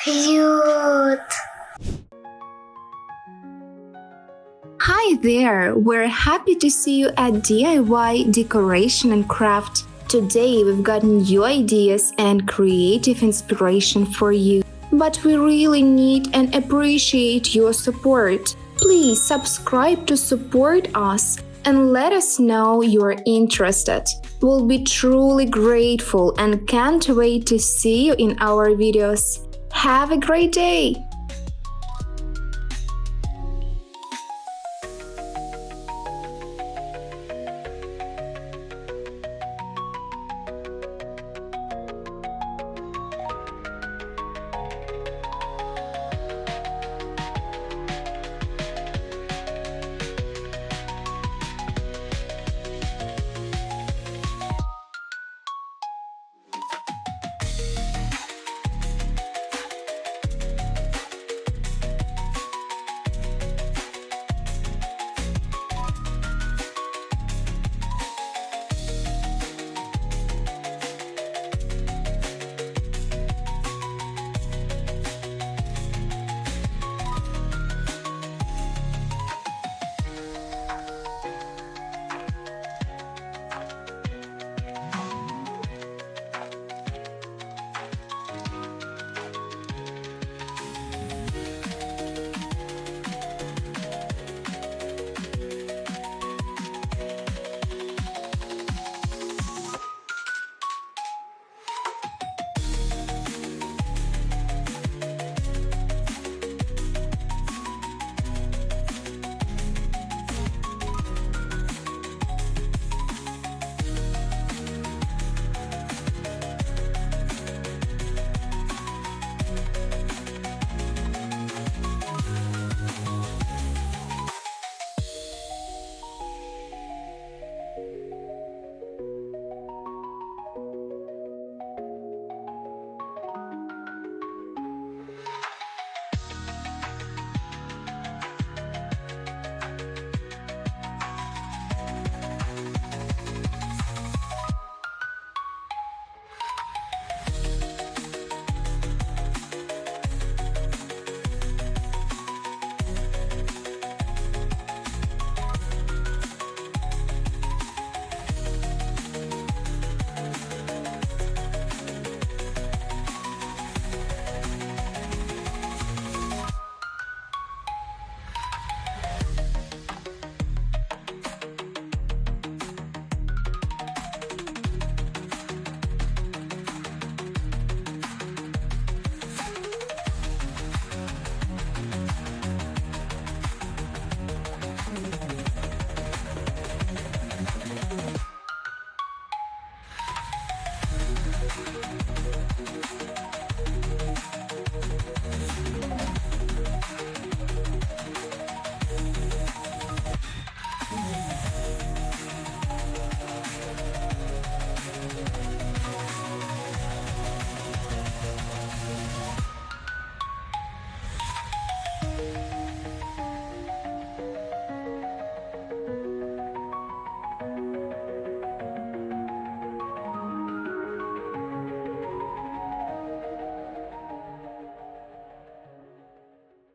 Cute. Hi there! We're happy to see you at DIY Decoration and Craft. Today we've got new ideas and creative inspiration for you. But we really need and appreciate your support. Please subscribe to support us and let us know you're interested. We'll be truly grateful and can't wait to see you in our videos. Have a great day!